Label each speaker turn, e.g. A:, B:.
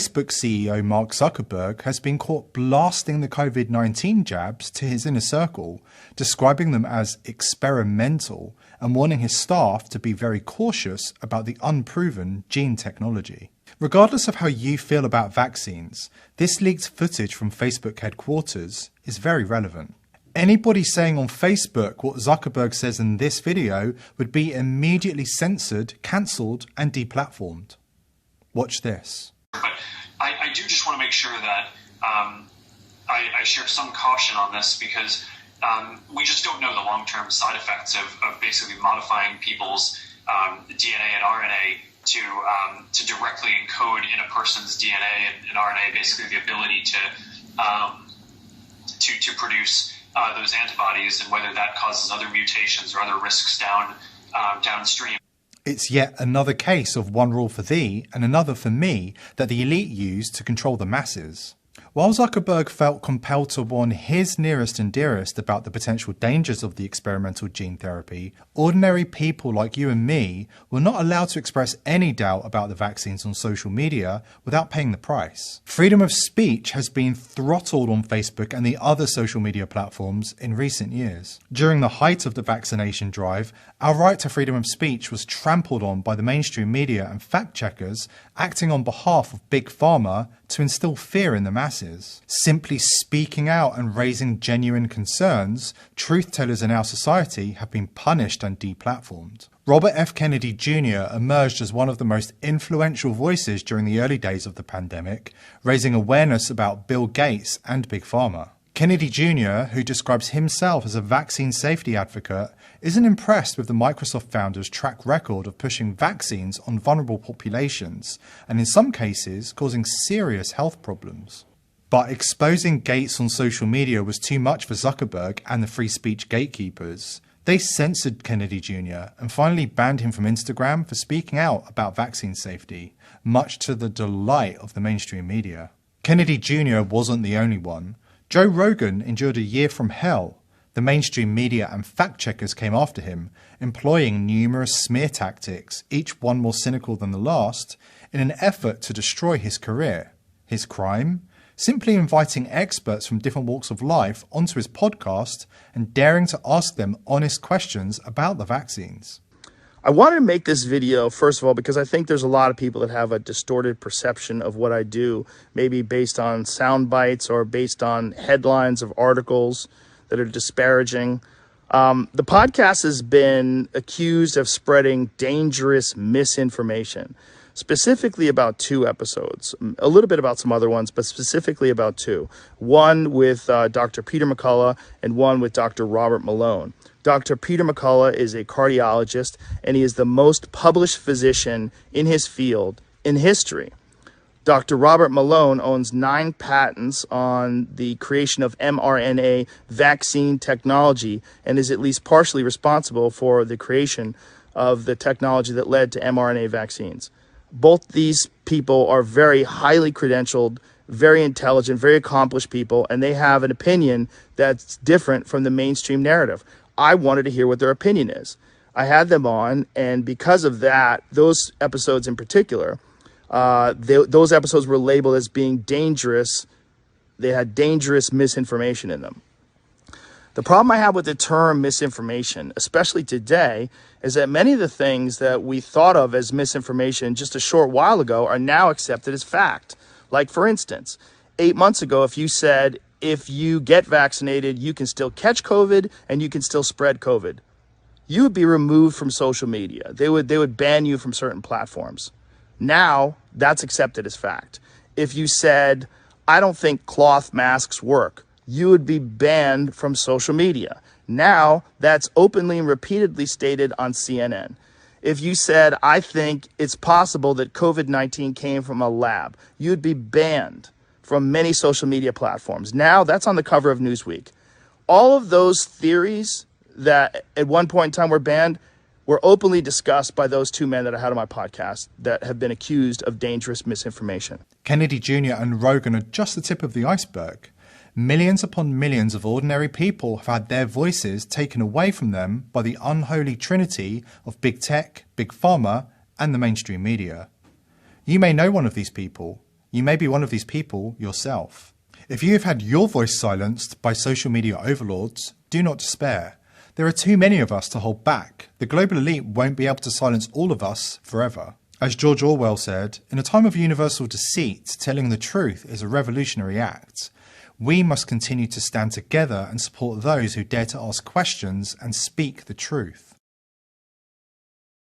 A: Facebook CEO Mark Zuckerberg has been caught blasting the COVID-19 jabs to his inner circle, describing them as experimental and warning his staff to be very cautious about the unproven gene technology. Regardless of how you feel about vaccines, this leaked footage from Facebook headquarters is very relevant. Anybody saying on Facebook what Zuckerberg says in this video would be immediately censored, cancelled and deplatformed. Watch this.
B: But I do just want to make sure that I share some caution on this because we just don't know the long-term side effects of basically modifying people's DNA and RNA to directly encode in a person's DNA and RNA, basically the ability to produce those antibodies, and whether that causes other mutations or other risks downstream.
A: It's yet another case of one rule for thee and another for me that the elite use to control the masses. While Zuckerberg felt compelled to warn his nearest and dearest about the potential dangers of the experimental gene therapy, ordinary people like you and me were not allowed to express any doubt about the vaccines on social media without paying the price. Freedom of speech has been throttled on Facebook and the other social media platforms in recent years. During the height of the vaccination drive, our right to freedom of speech was trampled on by the mainstream media and fact-checkers acting on behalf of Big Pharma to instill fear in the masses. Simply speaking out and raising genuine concerns, truth-tellers in our society have been punished and deplatformed. Robert F. Kennedy Jr. emerged as one of the most influential voices during the early days of the pandemic, raising awareness about Bill Gates and Big Pharma. Kennedy Jr., who describes himself as a vaccine safety advocate, isn't impressed with the Microsoft founder's track record of pushing vaccines on vulnerable populations and in some cases causing serious health problems. But exposing Gates on social media was too much for Zuckerberg and the free speech gatekeepers. They censored Kennedy Jr. and finally banned him from Instagram for speaking out about vaccine safety, much to the delight of the mainstream media. Kennedy Jr. wasn't the only one. Joe Rogan endured a year from hell. The mainstream media and fact-checkers came after him, employing numerous smear tactics, each one more cynical than the last, in an effort to destroy his career. His crime? Simply inviting experts from different walks of life onto his podcast and daring to ask them honest questions about the vaccines.
C: I wanted to make this video, first of all, because I think there's a lot of people that have a distorted perception of what I do, maybe based on sound bites or based on headlines of articles that are disparaging. The podcast has been accused of spreading dangerous misinformation, specifically about 2 episodes, a little bit about some other ones, but specifically about 2. One with Dr. Peter McCullough and one with Dr. Robert Malone. Dr. Peter McCullough is a cardiologist, and he is the most published physician in his field in history. Dr. Robert Malone owns 9 patents on the creation of mRNA vaccine technology and is at least partially responsible for the creation of the technology that led to mRNA vaccines. Both these people are very highly credentialed, very intelligent, very accomplished people, and they have an opinion that's different from the mainstream narrative. I wanted to hear what their opinion is. I had them on, and because of that, those episodes in particular, those episodes were labeled as being dangerous. They had dangerous misinformation in them. The problem I have with the term misinformation, especially today, is that many of the things that we thought of as misinformation just a short while ago are now accepted as fact. Like, for instance, 8 months ago, if you said, if you get vaccinated, you can still catch COVID and you can still spread COVID, you would be removed from social media. They would ban you from certain platforms. Now, that's accepted as fact. If you said, I don't think cloth masks work, you would be banned from social media. Now, that's openly and repeatedly stated on CNN. If you said, I think it's possible that COVID-19 came from a lab, you'd be banned from many social media platforms. Now, that's on the cover of Newsweek. All of those theories that at one point in time were banned were openly discussed by those 2 men that I had on my podcast that have been accused of dangerous misinformation.
A: Kennedy Jr. and Rogan are just the tip of the iceberg. Millions upon millions of ordinary people have had their voices taken away from them by the unholy trinity of big tech, big pharma, and the mainstream media. You may know one of these people. You may be one of these people yourself. If you have had your voice silenced by social media overlords, do not despair. There are too many of us to hold back. The global elite won't be able to silence all of us forever. As George Orwell said, in a time of universal deceit, telling the truth is a revolutionary act. We must continue to stand together and support those who dare to ask questions and speak the truth.